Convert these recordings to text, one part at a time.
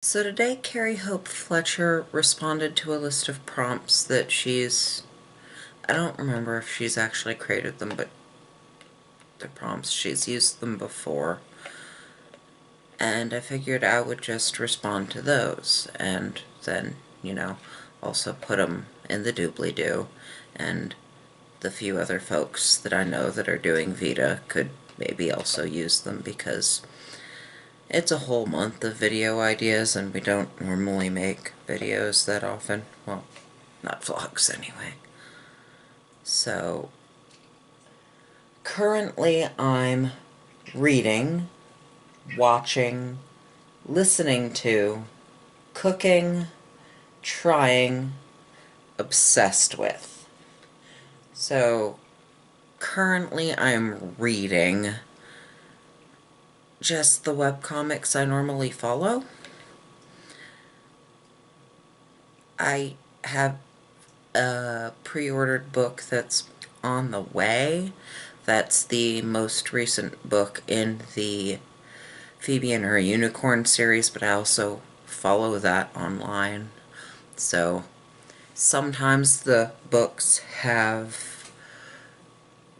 So today, Carrie Hope Fletcher responded to a list of prompts that I don't remember if she's actually created them, but the prompts, she's used them before. And I figured I would just respond to those, and then, also put them in the doobly-doo, and the few other folks that I know that are doing VEDA could maybe also use them, because it's a whole month of video ideas, and we don't normally make videos that often. Well, not vlogs anyway. So, currently I'm reading, watching, listening to, cooking, trying, obsessed with. So, currently I'm reading just the webcomics I normally follow. I have a pre-ordered book that's on the way. That's the most recent book in the Phoebe and Her Unicorn series, but I also follow that online. So sometimes the books have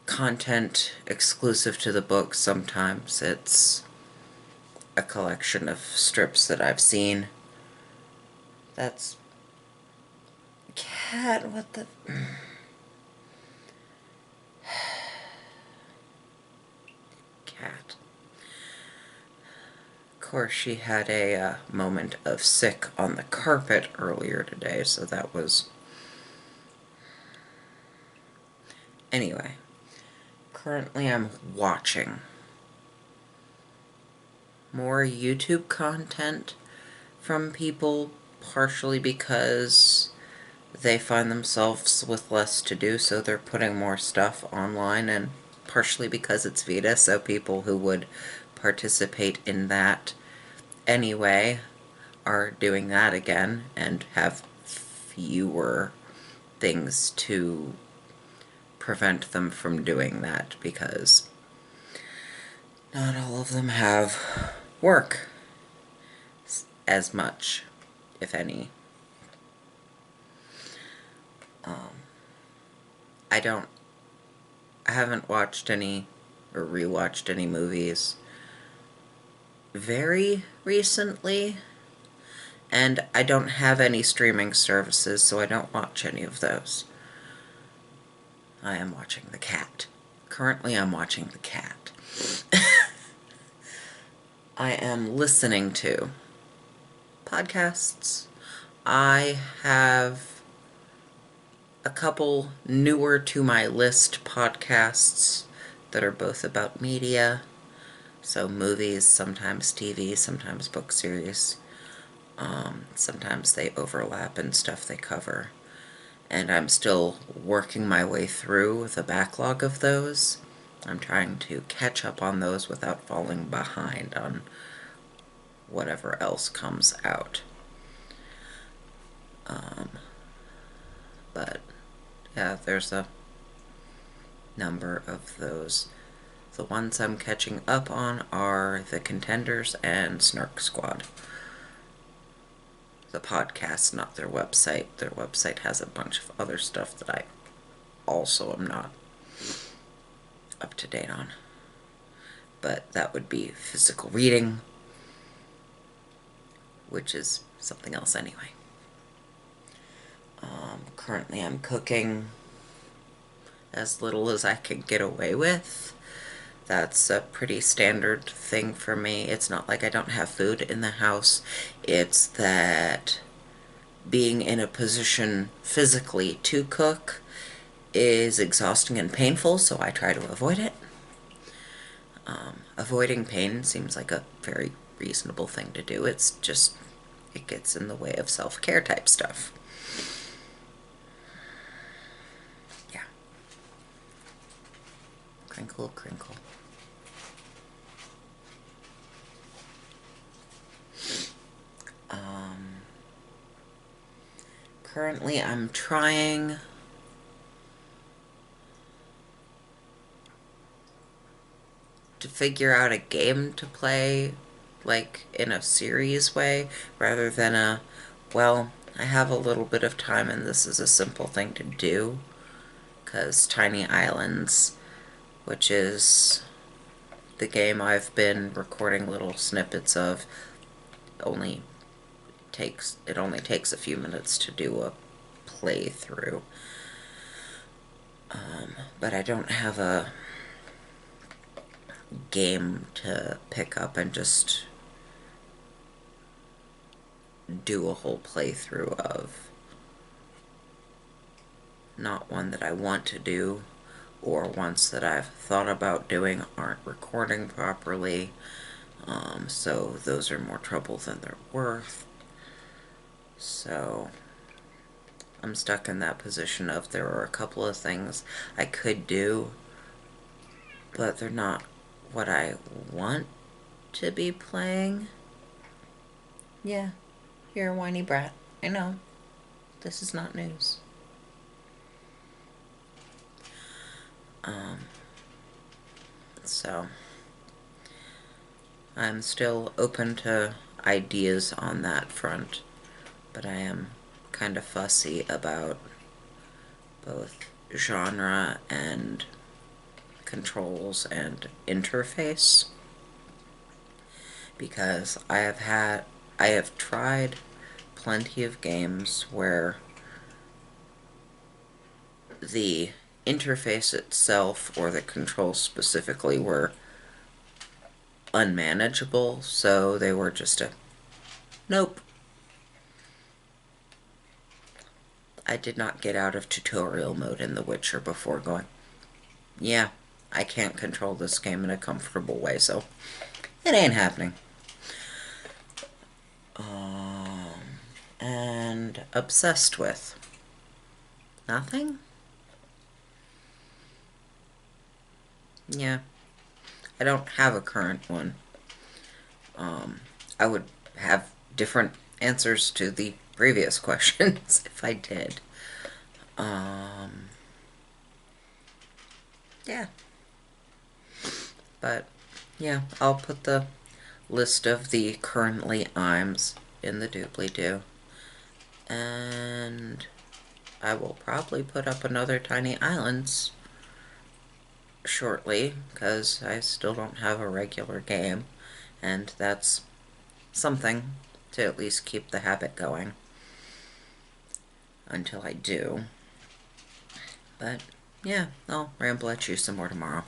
content exclusive to the book. Sometimes it's a collection of strips that I've seen. That's cat, what the... cat. Of course, she had a moment of sick on the carpet earlier today, so that was... Anyway, currently I'm watching more YouTube content from people, partially because they find themselves with less to do, so they're putting more stuff online, and partially because it's VEDA, so people who would participate in that anyway are doing that again and have fewer things to prevent them from doing that, because not all of them have work as much, if any. I haven't watched any or rewatched any movies very recently, and I don't have any streaming services, so I don't watch any of those. I am watching The Cat. Currently, I'm watching The Cat. I am listening to podcasts. I have a couple newer to my list podcasts that are both about media. So movies, sometimes TV, sometimes book series. Sometimes they overlap in stuff they cover. And I'm still working my way through the backlog of those. I'm trying to catch up on those without falling behind on whatever else comes out. But yeah, there's a number of those. The ones I'm catching up on are The Contenders and Snark Squad. The podcast, not their website. Their website has a bunch of other stuff that I also am not up to date on. But that would be physical reading, which is something else anyway. Currently I'm cooking as little as I can get away with. That's a pretty standard thing for me. It's not like I don't have food in the house. It's that being in a position physically to cook is exhausting and painful, so I try to avoid it. Avoiding pain seems like a very reasonable thing to do. It's just, it gets in the way of self-care type stuff. Yeah. Crinkle, crinkle. Currently I'm trying to figure out a game to play like, in a series way, rather than a, well, I have a little bit of time and this is a simple thing to do. Because Tiny Islands, which is the game I've been recording little snippets of, only takes a few minutes to do a playthrough. But I don't have a game to pick up and just do a whole playthrough of. Not one that I want to do, or ones that I've thought about doing aren't recording properly. So those are more trouble than they're worth. So I'm stuck in that position of there are a couple of things I could do, but they're not what I want to be playing. Yeah, you're a whiny brat. I know. This is not news. So I'm still open to ideas on that front, but I am kind of fussy about both genre and controls and interface, because I have tried plenty of games where the interface itself or the controls specifically were unmanageable, so they were just a nope. I did not get out of tutorial mode in The Witcher before going, yeah, I can't control this game in a comfortable way, so it ain't happening. And obsessed with nothing? Yeah, I don't have a current one. I would have different answers to the previous questions if I did. Yeah. But, yeah, I'll put the list of the currently I'ms in the doobly-doo. And I will probably put up another Tiny Islands shortly, because I still don't have a regular game, and that's something to at least keep the habit going until I do. But yeah, I'll ramble at you some more tomorrow.